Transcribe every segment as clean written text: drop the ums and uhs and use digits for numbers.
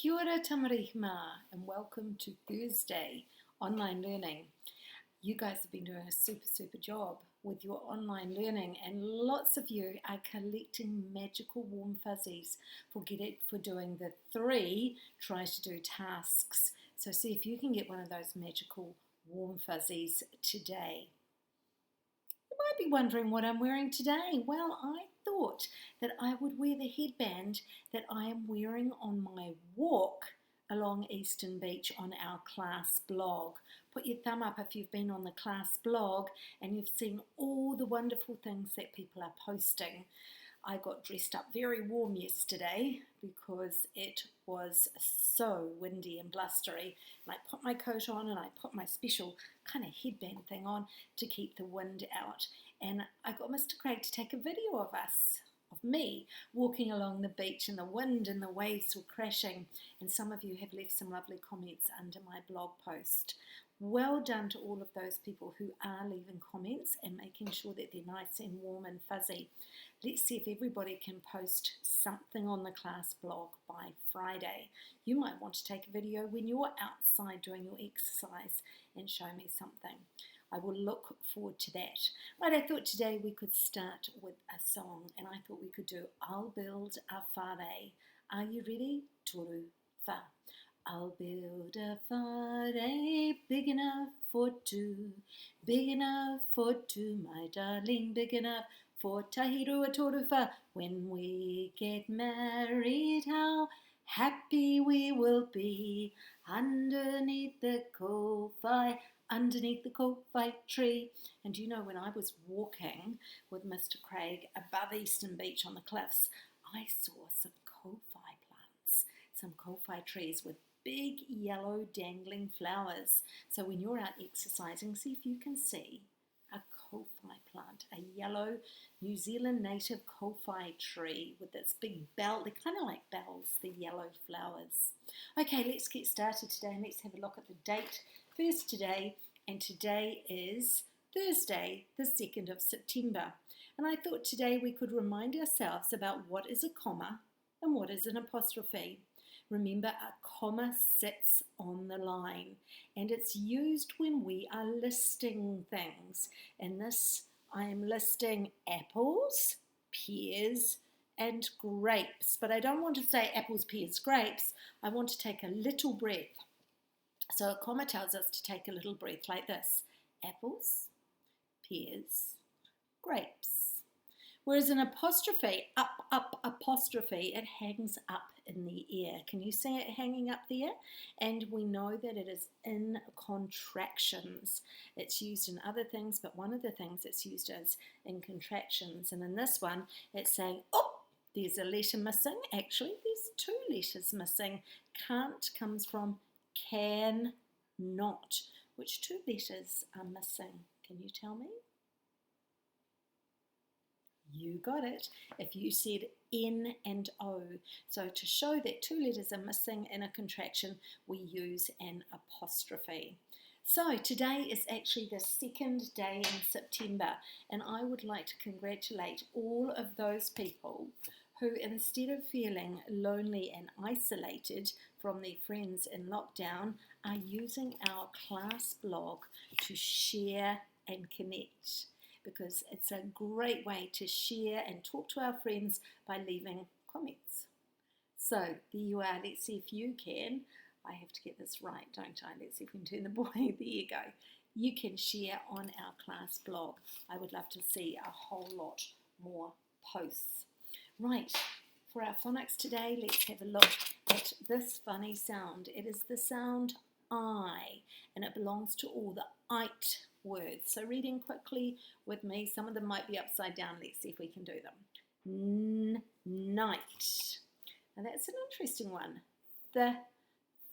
Kia ora tamarihima and welcome to Thursday online learning. You guys have been doing a super job with your online learning, and lots of you are collecting magical warm fuzzies for doing the 3 try to do tasks. So see if you can get one of those magical warm fuzzies today. You might be wondering what I'm wearing today. Well, I thought that I would wear the headband that I am wearing on my walk along Eastern Beach on our class blog. Put your thumb up if you've been on the class blog and you've seen all the wonderful things that people are posting. I got dressed up very warm yesterday because it was so windy and blustery, and I put my coat on and I put my special kind of headband thing on to keep the wind out, and I got Mr. Craig to take a video of me walking along the beach, and the wind and the waves were crashing, and some of you have left some lovely comments under my blog post. Well done to all of those people who are leaving comments and making sure that they're nice and warm and fuzzy. Let's see if everybody can post something on the class blog by Friday. You might want to take a video when you're outside doing your exercise and show me something. I will look forward to that. Right, I thought today we could start with a song, and I thought we could do I'll Build a Whare. Are you ready? Toru wha. I'll build a whare big enough for 2, big enough for 2, my darling, big enough for Tahirua toru wha. When we get married, how happy we will be underneath the kowhai, underneath the kowhai tree. And you know, when I was walking with Mr. Craig above Eastern Beach on the cliffs, I saw some kowhai plants, some kowhai trees with big yellow dangling flowers. So when you're out exercising, see if you can see a kowhai plant, a yellow New Zealand native kowhai tree with its big bell. They're kind of like bells, the yellow flowers. Okay, let's get started today, and let's have a look at the date first today. And today is Thursday, the 2nd of September. And I thought today we could remind ourselves about what is a comma and what is an apostrophe. Remember, a comma sits on the line, and it's used when we are listing things. In this, I am listing apples, pears, and grapes. But I don't want to say apples, pears, grapes. I want to take a little breath. So a comma tells us to take a little breath like this. Apples, pears, grapes. Whereas an apostrophe, up, apostrophe, it hangs up in the air. Can you see it hanging up there? And we know that it is in contractions. It's used in other things, but one of the things it's used is in contractions. And in this one, it's saying, oh, there's a letter missing. Actually, there's 2 letters missing. Can't comes from can not. Which 2 letters are missing? Can you tell me? You got it. If you said N and O. So to show that 2 letters are missing in a contraction, we use an apostrophe. So today is actually the 2nd day in September, and I would like to congratulate all of those people who, instead of feeling lonely and isolated from their friends in lockdown, are using our class blog to share and connect, because it's a great way to share and talk to our friends by leaving comments. So there you are. Let's see if you can. I have to get this right, don't I? Let's see if we can turn the boy. There you go. You can share on our class blog. I would love to see a whole lot more posts. Right, for our phonics today, let's have a look at this funny sound. It is the sound I, and it belongs to all the IT words. So reading quickly with me, some of them might be upside down. Let's see if we can do them. Night. Now that's an interesting one. The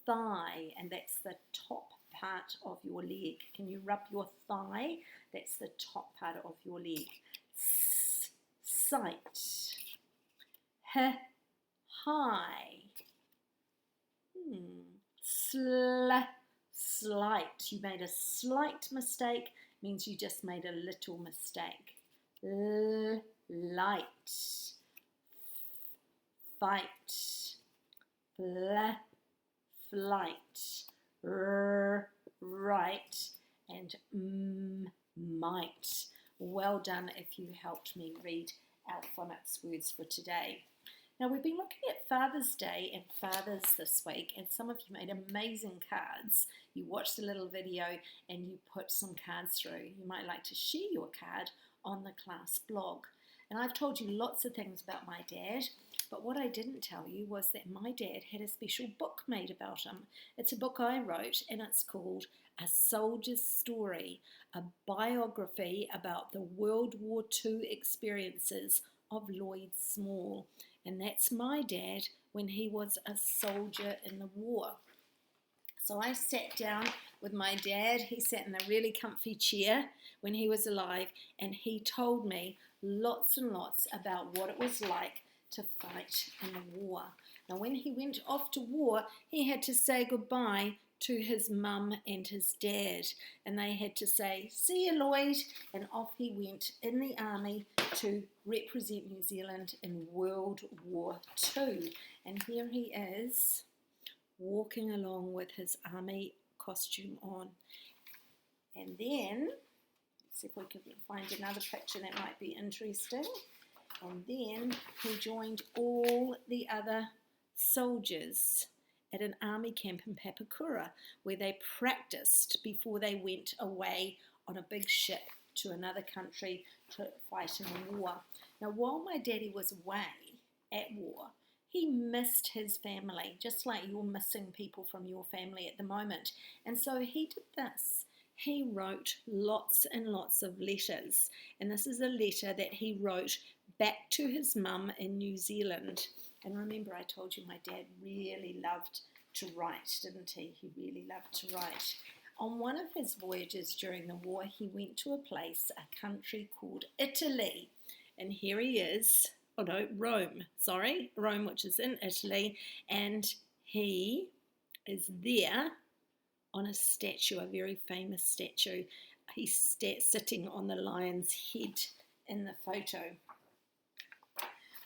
thigh, and that's the top part of your leg. Can you rub your thigh? That's the top part of your leg. Sight. High. Slight. You made a slight mistake, means you just made a little mistake. Light. Fight. flight, right, and might. Well done if you helped me read our phonics words for today. Now, we've been looking at Father's Day and Fathers this week, and some of you made amazing cards. You watched a little video and you put some cards through. You might like to share your card on the class blog. And I've told you lots of things about my dad, but what I didn't tell you was that my dad had a special book made about him. It's a book I wrote, and it's called A Soldier's Story, a biography about the World War II experiences of Lloyd Small. And that's my dad when he was a soldier in the war. So I sat down with my dad. He sat in a really comfy chair when he was alive, and he told me lots and lots about what it was like to fight in the war. Now, when he went off to war, he had to say goodbye to his mum and his dad, and they had to say, "See you, Lloyd," and off he went in the army to represent New Zealand in World War II. And here he is, walking along with his army costume on. And then, let's see if we can find another picture that might be interesting. And then he joined all the other soldiers at an army camp in Papakura, where they practiced before they went away on a big ship to another country to fight in the war. Now, while my daddy was away at war, he missed his family, just like you're missing people from your family at the moment. And so he did this. He wrote lots and lots of letters. And this is a letter that he wrote back to his mum in New Zealand. And remember, I told you my dad really loved to write, didn't he? He really loved to write. On one of his voyages during the war, he went to a place, a country called Italy. And here he is, Rome, which is in Italy. And he is there on a statue, a very famous statue. He's sitting on the lion's head in the photo.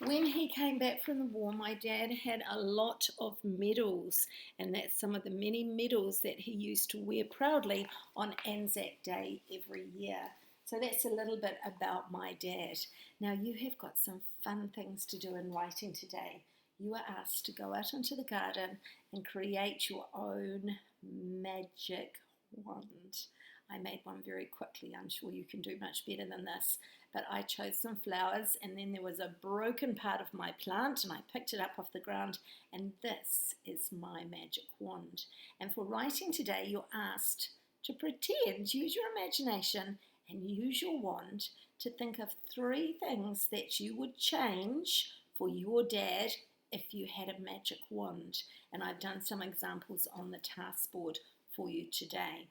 When he came back from the war, my dad had a lot of medals, and that's some of the many medals that he used to wear proudly on Anzac Day every year. So that's a little bit about my dad. Now, you have got some fun things to do in writing today. You are asked to go out into the garden and create your own magic wand. I made one very quickly. I'm sure you can do much better than this. But I chose some flowers, and then there was a broken part of my plant, and I picked it up off the ground, and this is my magic wand. And for writing today, you're asked to pretend, use your imagination, and use your wand to think of 3 things that you would change for your dad if you had a magic wand. And I've done some examples on the task board for you today.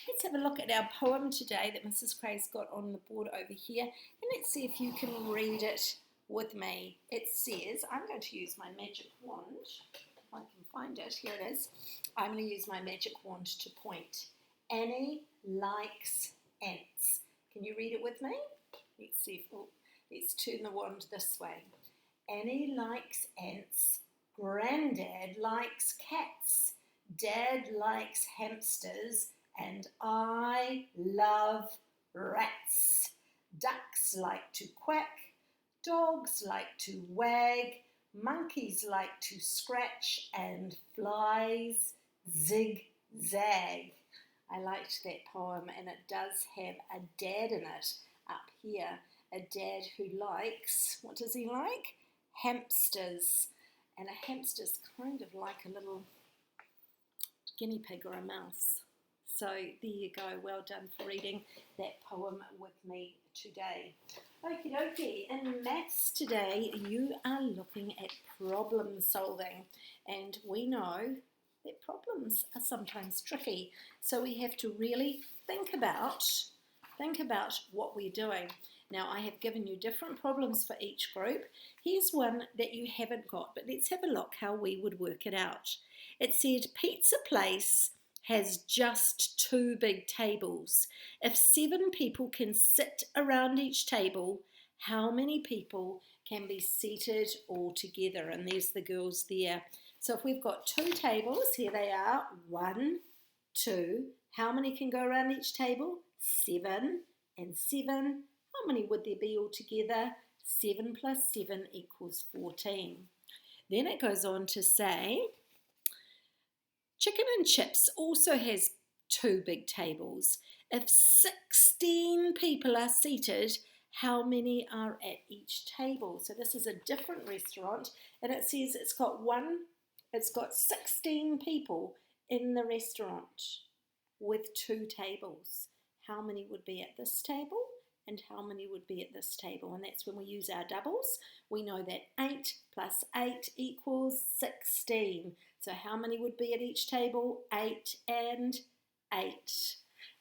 Let's have a look at our poem today that Mrs. Cray's got on the board over here, and let's see if you can read it with me. It says, I'm going to use my magic wand, if I can find it, here it is. I'm going to use my magic wand to point. Annie likes ants. Can you read it with me? Let's see, let's turn the wand this way. Annie likes ants, Grandad likes cats, Dad likes hamsters, and I love rats. Ducks like to quack, dogs like to wag, monkeys like to scratch, and flies zigzag. I liked that poem, and it does have a dad in it up here. A dad who likes, what does he like? Hamsters. And a hamster's kind of like a little guinea pig or a mouse. So there you go, well done for reading that poem with me today. Okie dokie, in maths today you are looking at problem solving, and we know that problems are sometimes tricky, so we have to really think about what we're doing. Now, I have given you different problems for each group. Here's one that you haven't got, but let's have a look how we would work it out. It said pizza place has just 2 big tables. If 7 people can sit around each table, how many people can be seated all together. And there's the girls there. So if we've got 2 tables, here they are, 1, 2. How many can go around each table? 7 and 7. How many would there be altogether? 7 plus 7 equals 14. Then it goes on to say, Chicken and Chips also has 2 big tables. If 16 people are seated, how many are at each table? So this is a different restaurant, and it says it's got 16 people in the restaurant with 2 tables. How many would be at this table and how many would be at this table? And that's when we use our doubles. We know that 8 plus 8 equals 16. So how many would be at each table? 8 and 8.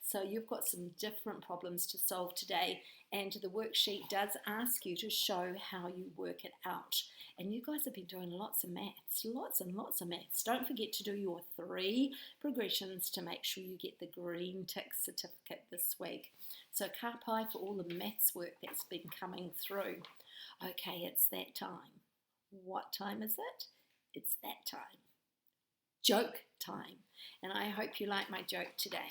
So you've got some different problems to solve today, and the worksheet does ask you to show how you work it out. And you guys have been doing lots of maths, lots and lots of maths. Don't forget to do your 3 progressions to make sure you get the green tick certificate this week. So ka pai for all the maths work that's been coming through. Okay, it's that time. What time is it? It's that time. Joke time. And I hope you like my joke today.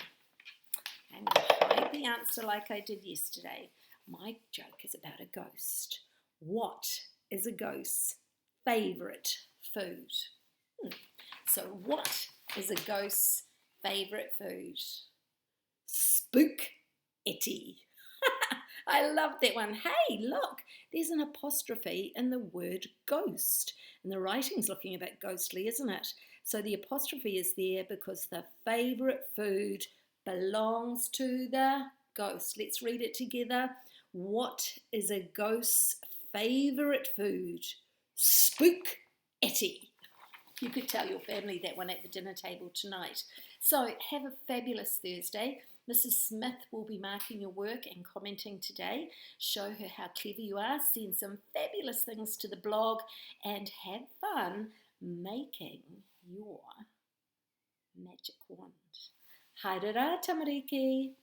I'm going to hide the answer like I did yesterday. My joke is about a ghost. What is a ghost's favourite food? So what is a ghost's favourite food? Spook-etty. I love that one. Hey, look, there's an apostrophe in the word ghost. And the writing's looking a bit ghostly, isn't it? So the apostrophe is there because the favourite food belongs to the ghost. Let's read it together. What is a ghost's favourite food? Spook-etty. You could tell your family that one at the dinner table tonight. So have a fabulous Thursday. Mrs. Smith will be marking your work and commenting today. Show her how clever you are. Send some fabulous things to the blog and have fun making your magic wand. Haere rā, tamariki.